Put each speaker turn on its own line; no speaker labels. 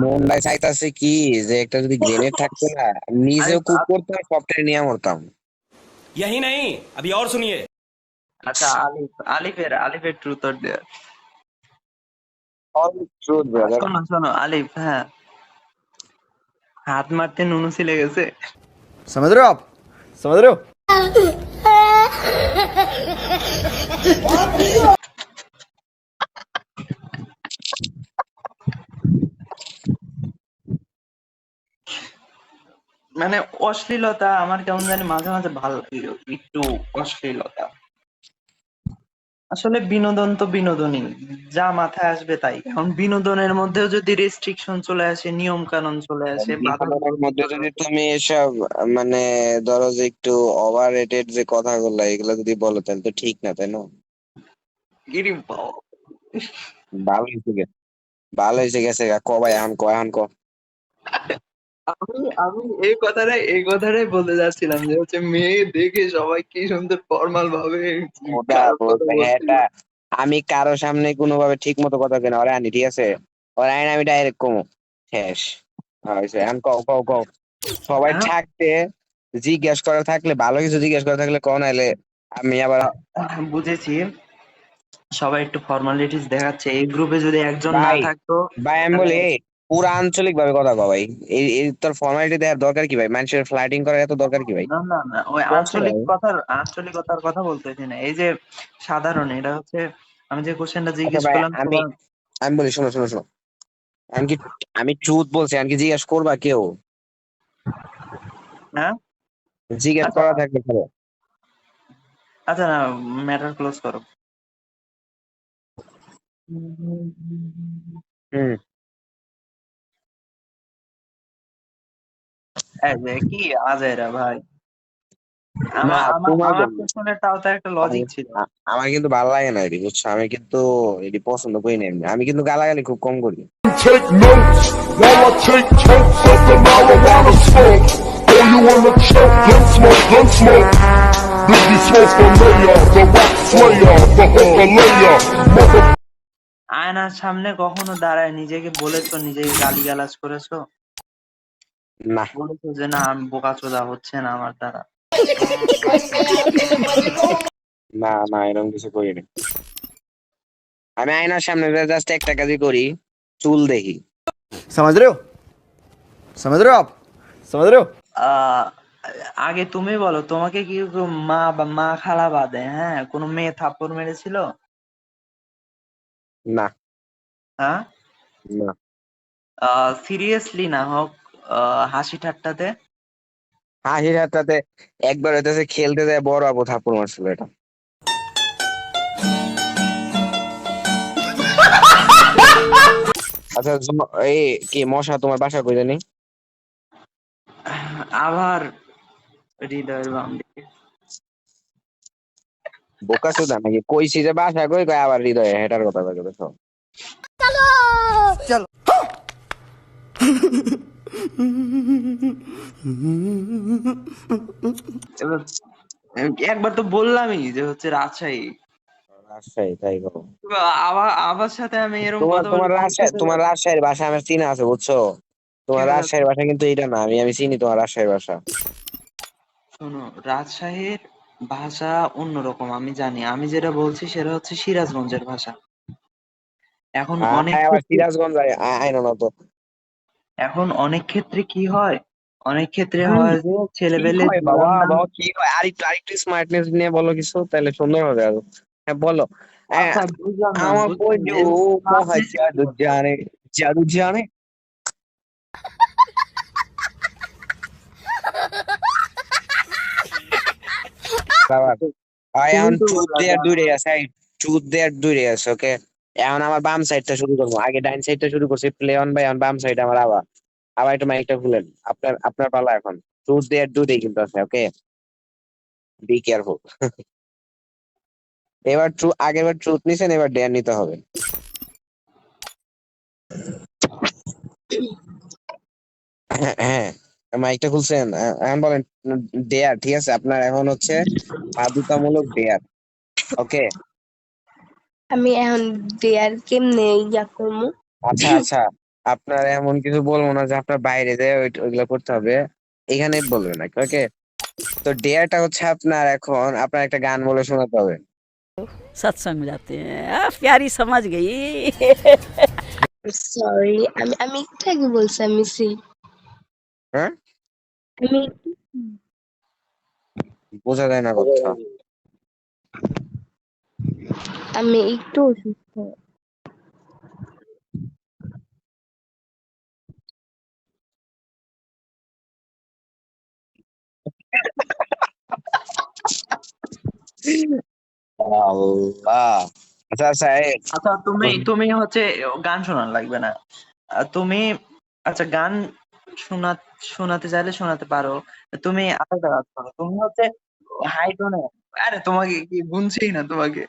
মনটাই চাইতাছে কি যে একটা যদি গ্রেনেড থাকতো না, নিজেও
আলিফ
কুক করতাম, সবটাই নিয়ে মরতাম।
यही नहीं, अभी और सुनिए।
আচ্ছা, আলিফের truth or dare.
All truth brother.
শোনো শোনো আলিফ, হ্যাঁ, হাত মারতে নুনু ছিলে গেছে।
समझ रहे हो आप? समझ रहे हो?
মানে অশ্লীলতা আমার কেমন জানি মাঝে মাঝে ভালো লাগে, একটু অশ্লীলতা। আসলে বিনোদন তো বিনোদনই, যা মাথায় আসবে তাই। এখন বিনোদনের মধ্যেও যদি রেস্ট্রিকশন চলে আসে, নিয়ম কানুন চলে আসে, বাধা
বিনোদনের
বিপত্তি
মধ্যে
চলে
যদি
আসে।
তুমি এসব মানে ধরো যে একটু ওভার রেটেড যে কথাগুলো এগুলো যদি বলো তাহলে তো ঠিক না, তাই না?
ইরে বাবা!
ভালো হয়েছে গে- ভালো হয়েছে গেছে গা। ক ভাই, এখন ক, এখন ক।
আমি আমি এই কথাটাই বলতে যাচ্ছিলাম যে হচ্ছে মেয়ে দেখে সবাই কি সুন্দর ফর্মাল ভাবে
ওটা
খারাপ কথা
বলতে
বলছিল।
এটা আমি কারো সামনে কোনোভাবে ঠিক মতো কথা কেন ওরা আনি, ঠিক আছে? ওরা আইন আমি ডাইরেক্ট কমো, শেষ হয়েছে। এখন কও কও কও। সবাই
হ্যাঁ,
থাকতে জিজ্ঞেস করা থাকলে, ভালো কিছু জিজ্ঞেস করা থাকলে কও, নাইলে আমি আবার।
বুঝেছি। সবাই একটু ফর্মালিটিস দেখাচ্ছে, এই গ্রুপে যদি একজন না
ভাই,
থাকতো
ভাই আমি
তাহলে।
বলি পুরা আঞ্চলিক ভাবে কথা কও ভাই। এই এই তোর ফর্মালিটি দেওয়ার দরকার কি ভাই? মানুষের ফ্লাইটিং করার এত দরকার কি ভাই?
না না না, ওই
কষ্ট ভাই।
আঞ্চলিকতার কথা বলতেছি না, এই যে সাধারণ, এটা হচ্ছে আমি যে কোশ্চেনটা
আচ্ছা
জিজ্ঞেস
ভাই,
করলাম
আমি
তোমার।
আমি বলি, শোনো শোনো শোনো। এমনকি আমি ট্রুথ বলছি, এমনকি জিজ্ঞেস করবা কেউ?
হ্যাঁ,
জিজ্ঞেস
আচ্ছা
করা থাকলে করো।
আচ্ছা, না, ম্যাটার ক্লোজ করো।
হুম।
এই যে কি আজেরা ভাই!
না,
আমার আমার
তোমার
আমার
জন্য।
কোশ্চেনেরটাও তো একটা
আমি
লজিক ছিল।
আমার কিন্তু ভালো লাগে না এটি, বুঝছো? আমি কিন্তু এটি পছন্দ করি না এমনি। আমি কিন্তু গালাগালি খুব কম করি।
Take notes while I take totes of the marijuana smoke. Oh, you wanna choke? Gun smoke, gun smoke. Biggie smoke the mayor, the rock slayer, the hooker layer. Mother
আয়নার সামনে কখনো দাঁড়ায় নিজেকে বলেছো, নিজেকে গালিগালাজ করেছো?
না
বলেছো যে না, আমি বোকাচোদা হচ্ছে না আমার দ্বারা?
না না, এরকম কিছু করি না। আমি আয়নার সামনে জাস্ট একটা কাজই করি, চুল দেখি।
समझ रहे हो? समझ रहे हो आप? समझ रहे हो?
আহ আগে তুমি বলো, তোমাকে কি কেউ মা খালা বাদে, হ্যাঁ, কোনো মেয়ে থাপ্পড় মেরেছিল?
না
হ্যাঁ,
না।
সিরিয়াসলি না হোক, হাসি ঠাট্টাতে।
হাসির হাতটাতে একবার হইতেছে খেলতে যায় বড় আপু থাপ্পড় মারছিল এটা। আচ্ছা এই কি মশা তোমার বাসা কই জানি?
আবার হৃদয়ের বাম দিকে।
বোকা চোদা নাকি? কইছি যে বাসা কই, কয় আবার হৃদয়ে, হেটার কথা কই দেখো।
এবার একবার তো বললামই যে হচ্ছে রাজশাহী।
রাজশাহী, তাই করো।
আবার আবার সাথে আমি এরকম
তোমার
কথা বলে
তোমার
তুমি
রাজশাহী,
খেতে
তোমার
যাবে?
রাজশাহীর ভাষা আমার চিনা আছে, বুঝছো? তোমার
খেতে যাবে?
রাজশাহীর ভাষা কিন্তু এটা না, আমি চিনি তোমার রাজশাহীর ভাষা।
শোনো, রাজশাহীর ভাষা অন্যরকম, আমি জানি। আমি যেটা বলছি সেটা হচ্ছে সিরাজগঞ্জের ভাষা। এখন অনেক
আবার
ক্ষেত্রে
সিরাজগঞ্জ আইনো না তো।
অনেক ক্ষেত্রে কি হয়, অনেক ক্ষেত্রে হয় যে
কি
ছেলেবেলে
হয় বাবা,
জুয়ান নাম।
বাবা কি হয়? আরেকটু আরেকটু স্মার্টনেস নিয়ে বলো কিছু, তাহলে সুন্দর হবে আরো। হ্যাঁ বলো। হ্যাঁ,
আচ্ছা, বুঝলাম না
আমার
বুঝলাম না,
বন্ধু
এরকম
মহা
smartness কি
জাদু
করতে হবে?
জানে, জাদু জানে। বাবা,
তুমি
এখন
তো
ট্রুথ
বললা যে
দেয়ার
আমার।
দূরে আছে, ট্রুথ দেয়ার দূরে আছে, ওকে? এখন আমার বাম সাইডটা শুরু করবো, আগে ডাইন সাইডটা শুরু করছি প্লে অন বাই, এখন বাম সাইড আমার আবার। আবার একটু মাইকটা খুলেন, আপনার আপনার পালা এখন। ট্রুথ দেয়ার দূরে কিন্তু আছে, ওকে? Be careful. এবার আগের বার ট্রুথ নিছেন, এবার ডেয়ার নিতে হবে। হ্যাঁ হ্যাঁ, মাইকটা খুলছেন, এখন বলেন ডেয়ার, ঠিক আছে? আপনার এখন হচ্ছে বাধ্যতামূলক ডেয়ার, ওকে?
আমি এখন দেয়ার কেমনে ইয়া করবো?
আচ্ছা আচ্ছা, আপনার এমন কিছু বলবো না যে আপনার বাইরে যায় ওইগুলো করতে হবে, এখানে বলবেন না, ওকে? তো ডেয়ারটা হচ্ছে আপনার, এখন আপনার একটা গান বলে শোনাতে হবে।
सत्संग में जाते हैं प्यारी समझ गई
সরি, আমি একটু আগে বলছি আমি সি।
হ্যাঁ,
আমি
বোঝা যায় না কথা।
আমি একটু অসুস্থ।
আল্লাহ। আচ্ছা আচ্ছা,
আচ্ছা, তুমি তুমি হচ্ছে গান শোনান লাগবে না। তুমি আচ্ছা গান শোনা শোনাতে চাইলে শোনাতে পারো। তুমি আরেকটা কাজ করো, তুমি হচ্ছে হাই টোনে, আরে তোমাকে কি গুনছেই না তোমাকে।